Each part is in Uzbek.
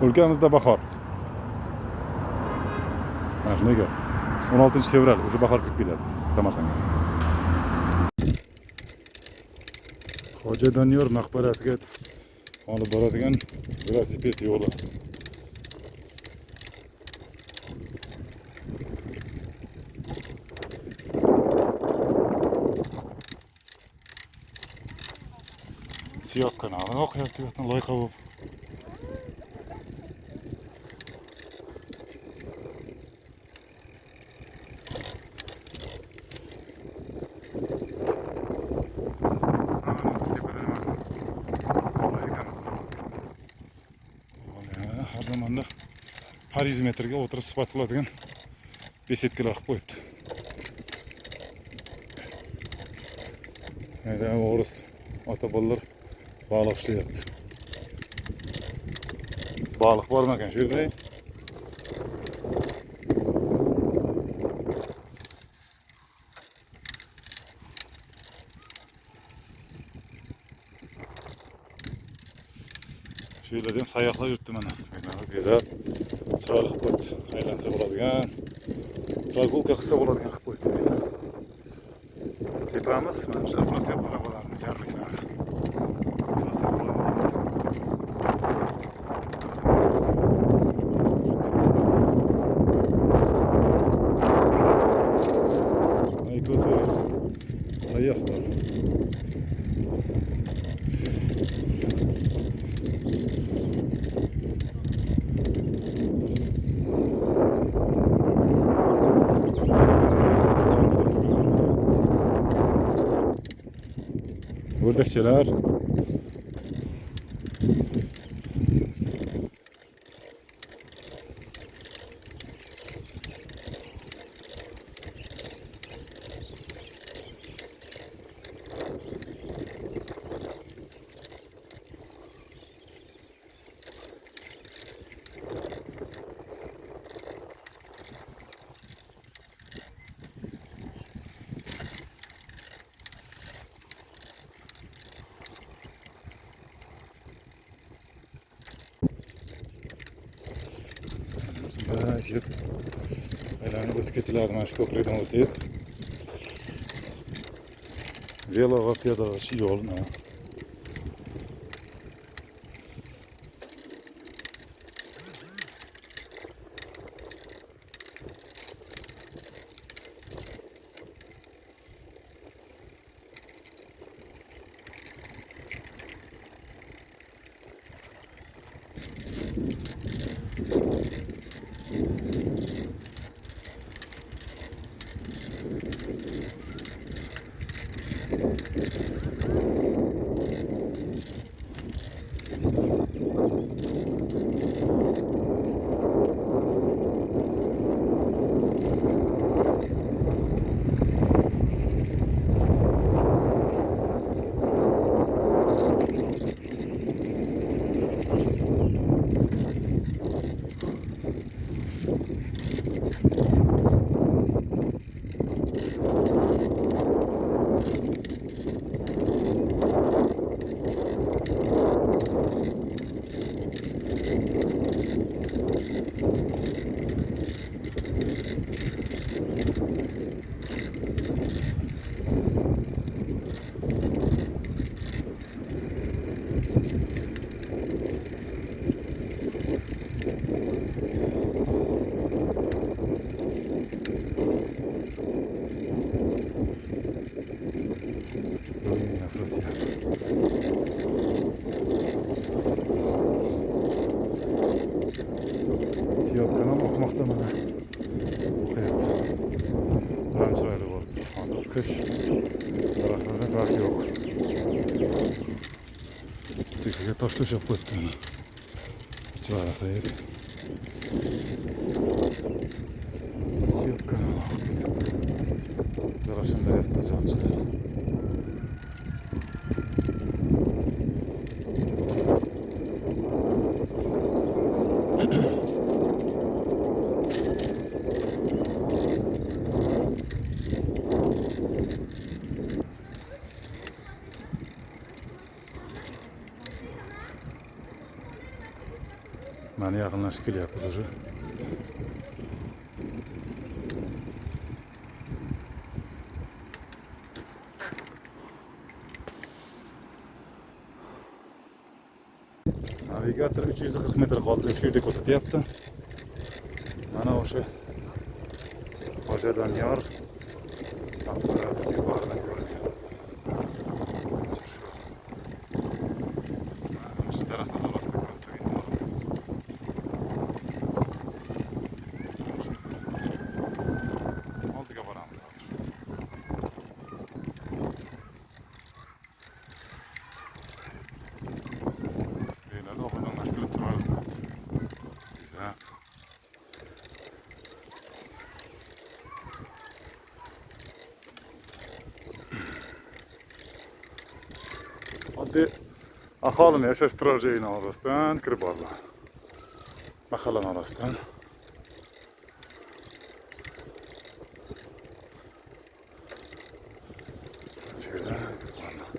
O'lkamizda bahor. Mana shunday gap. 16-fevral уже bahor kirib keladi Samarqandga. Hoji Doniyor maqbarasiga olib boradigan velosiped yo'li. Siyok kanali oqyapti, loyiha bo'lib. Har zamanda har 100 metrga o'tirib suhbat qiladigan besetkalar qilib qo'yibdi. Mana o'g'ris ota-bolalar baliq ishlayapti. Baliq bormi ekan shu yerda? Shu yerda ham sayyohlar yuribdi mana. Bezab, chiroyli qilib qo'yibdi. Aylansa bo'ladigan, прогулка qilsa bo'ladigan qilib qo'yibdi. Tepamiz mana shu Fransiya qo'rg'onlarining jarliklari. Ekoturist sayyohlar. O'rdakchalar. Aylanib o'tib ketiladi mana shu ko'prikdan o'tib. Velo va piyoda yo'lni. Siyok kanal oqmoqda mana. O'qiyapti. Ham chiroyli bo'ldi. Hozir qish. Daraxtlarda barq yo'q. Tekiga tosh to'shab qo'yibdi mana. Chiroyli qilib. Siyok kanal. Zarafshon daryosida jonchilar. Mana yaqinlashib kelyapmiz уже. Navigator 340 metr qoldi, shu yerda ko'rsatyapti. Mana o'sha Xo'ja Doniyor maqbarasiga borgan ko'rinadi. Shu tarafdan orasida ko'rib turgan. Oldiga boramiz hozir. Deyiladi, obodonlashtirib turardi. Güzel. Oddiy aholini yashash turar joyini orasidan kirib bordilar. Mahallani orasidan. Shu yerdan kirib bordilar.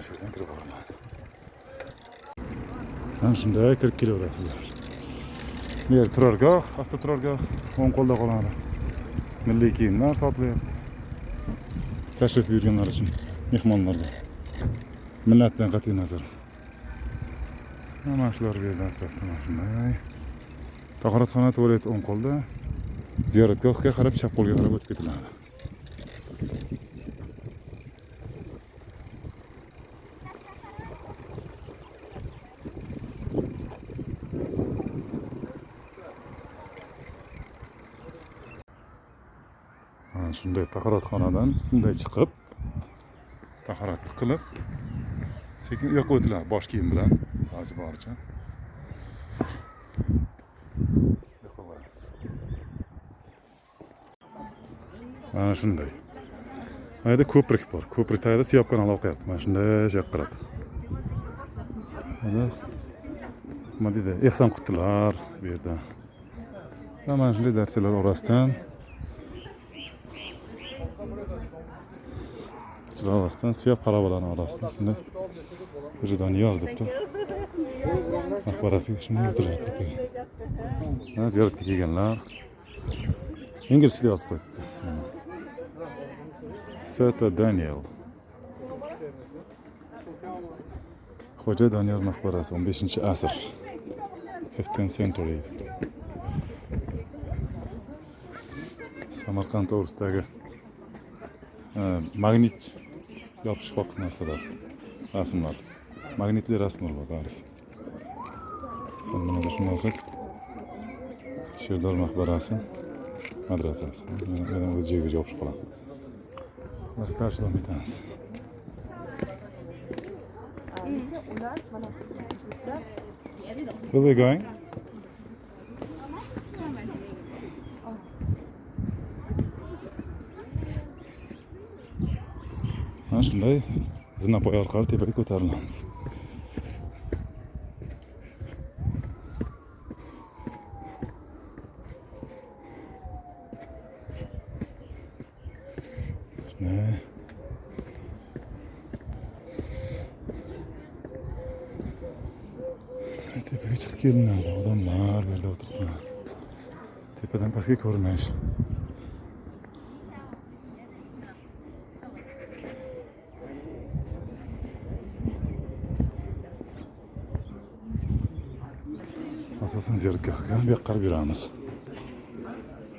Shu yerdan kirib bordilar. Mana shunday kirib kelaverasizlar. Bu yer turargoh, avtoturargoh, o'ng qo'lda qoladi. Milliy kiyimlar sotilyapti. Tashrif buyurganlar uchun mehmonlarga. Millatdan qat'iy nazar. Mana shular bu yerda atrofda mana shunday. Tahoratxona, tualet o'ng qo'lda. Ziyoratgohga qarab chap qo'lga qarab o'tib ketiladi. Shunday tahoratxonadan shunday chiqib, tahoratni qilib, sekin uyoqqa o'tiladi bosh kiyim bilan, iloji boricha. Mana shunday. Bu yerda ko'prik bor. Ko'prik tagida Siyob kanali oqyapti. Mana shunday qarab. Nima deydi? Ehson qutilar bu yerda. Mana shunday darchalar orasidan orasidan Siyob xarobalari orasidan shunday Xo'ja Doniyor debdi. Maqbarasiga shunday o'tiradi. Mana ziyoratga kelganlar. İngilizce yozib qo'yibdi. Seta Daniel. Xo'ja Doniyor maqbarasi 15-asr. 15th century. Samarqand to'g'risidagi magnit yopishqoq narsalar, rasmlar. Magnitli rasmlar bor barisi. Sen mana shunday olsak, Sherdor maqbarasi, madrasasi. Yana o'z joyiga yopishib qoladi. Markaz davom etamiz. Where are we going? Mana shunday zinapoy orqali tepaga ko'tarilamiz. Tepaga chiqib kelinadi. Odamlar bu yerda o'tiribdi. Tepadan pastga ko'rinish. Asosan ziyoratgohga bu yoqqa qarab yuramiz.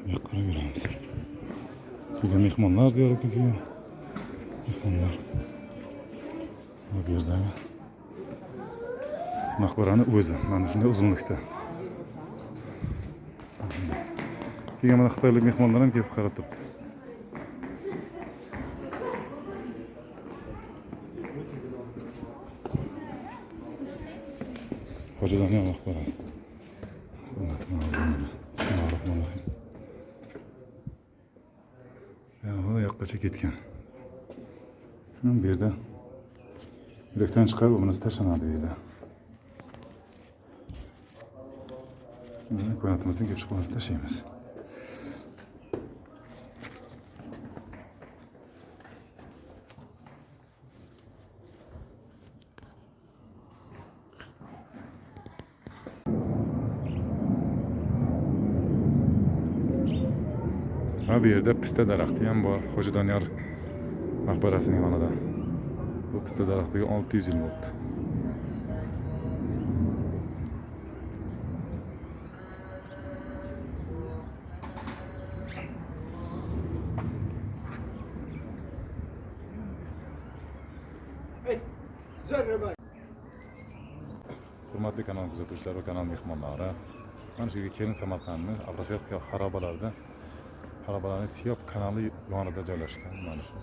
Bu yoqqa qarab yuramiz. Kelgan mehmonlar ziyoratga kelgan. Mehmonlar. Bu yerdagi maqbarani o'zi mana shunday uzunlikda. Kelgan mana xitoylik mehmonlar ham kelib qarab turibdi. Xo'ja Doniyor maqbarasi. Bismillahirrohmanirrohim. Bu yoqqacha ketgan. Bu yerda yurakdan chiqarib, bunisi tashlanadi bu yerda. Ko'ynatimizdan kelib chiqmasdan tashlaymiz. Ha, bu yerda pista daraxti ham bor. Xo'ja Doniyor maqbarasining yonida. Bu pista daraxtiga 600 yil bo'ldi. Hurmatli kanal kuzatuvchilari va kanal mehmonlari, mana shu kelin Samarqandning Avrosiyob xarobalarning Siyob kanali yonida joylashgan mana shu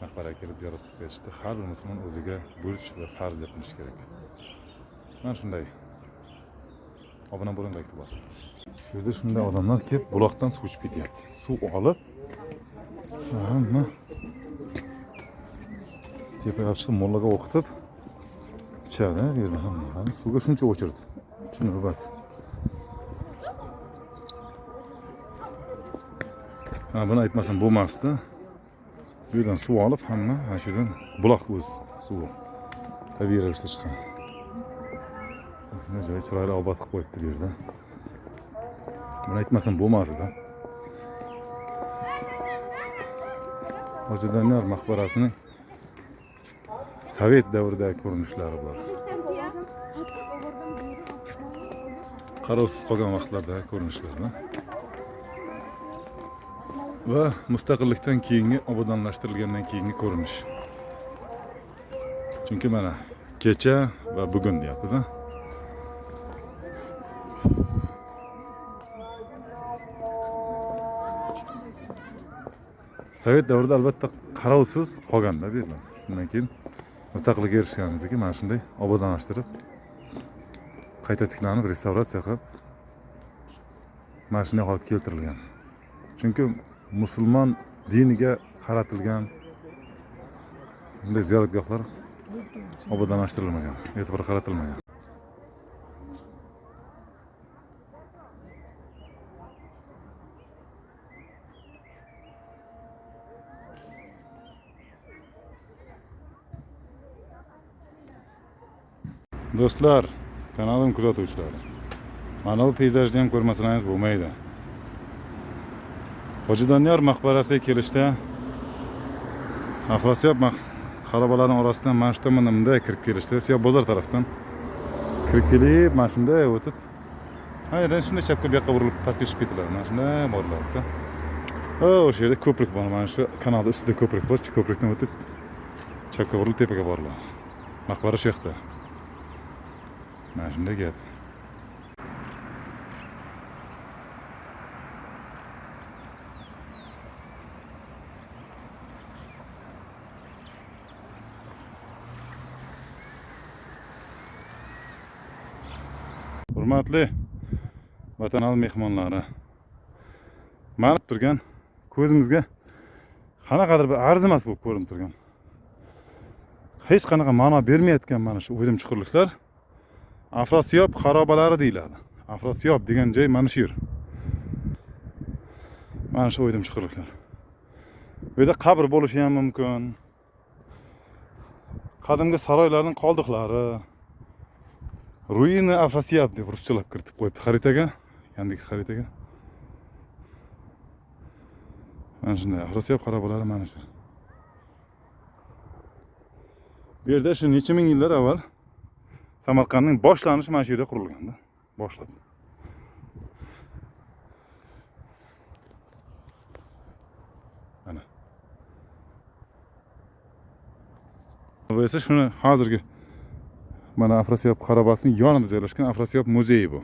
maqbaraga kelib ziyorat qilib ketishdi. Har bir musulmon o'ziga burch va farz deb bilish kerak. Mana shunday. Obuna bo'ling, like bosing. Shu yerda shunday odamlar kelib buloqdan suv ichib ketyapti. Suv olib, hamma tepaga chiqib mollaga o'qitib ichadi. Bu yerda hamma suvga shuncha o'chirdi. Shuni navbat. Ha, buni aytmasam bo'lmasdi. Bu yerdan suv olib hamma mana shu yerdan buloq o'z suvi tabiiy ravishda chiqqan. Shunday joy chiroyli obod qilib qo'yibdi bu yerda. Buni aytmasam bo'lmasdi. Xo'ja Doniyor maqbarasining Sovet davridagi ko'rinishlari bor. Qarovsiz qolgan vaqtlardagi ko'rinishlar va mustaqillikdan keyingi obodonlashtirilgandan keyingi ko'rinish. Chunki mana kecha va bugun deyapti-da. Sovet davrida albatta qarovsiz qolganda bu yerlar. Shundan keyin mustaqillikka erishganimizdan keyin mana shunday obodonlashtirib, qayta tiklanib, restavratsiya qilib mana shunday holatga keltirilgan. Chunki musulmon diniga qaratilgan bunday ziyoratgohlar obodonlashtirilmagan, e'tibor qaratilmagan. Do'stlar, kanalim kuzatuvchilari. Mana bu peyzajni ham ko'rmasangiz bo'lmaydi. Xo'ja Doniyor maqbarasiga kelishda Avrosiyob xarobalarining orasidan mana shu tomondan bunday kirib kelishdi. Siyob bozor tarafdan kirib kelib, mana shunday o'tib, hayran shunday chapga bu yoqqa burilib pastga tushib ketiladi. Mana shunday boriladida. O'sha yerda ko'prik bor. Mana shu kanalning ustida ko'prik bor. Shu ko'prikdan o'tib chapga burilib tepaga boriladi. Maqbara shu yoqda. Mana shunday gap. Hurmatli vatanal mehmonlari. Mana turgan ko'zimizga qanaqadir bir arzimas bo'lib ko'rinib turgan. Hech qanaqa ma'no bermayotgan mana shu o'ydim chuqurliklar Avrosiyob xarobalari deyiladi. Avrosiyob degan joy mana shu yer. Mana shu o'ydim chuqurliklar. Bu yerda qabr bo'lishi ham mumkin. Qadimgi saroylarning qoldiqlari. Ruini Avrosiyob deb ruschalab kiritib qo'yibdi xaritaga, Yandex xaritaga. Mana shunday Avrosiyob xarobalari mana shu. Bu yerda shu necha ming yillar avval Samarqandning boshlanishi mana shu yerda qurilganda. Boshladi. Mana. Bu esa shuni hozirgi mana Avrosiyob xarobasining yonida joylashgan Avrosiyob muzeyi bu.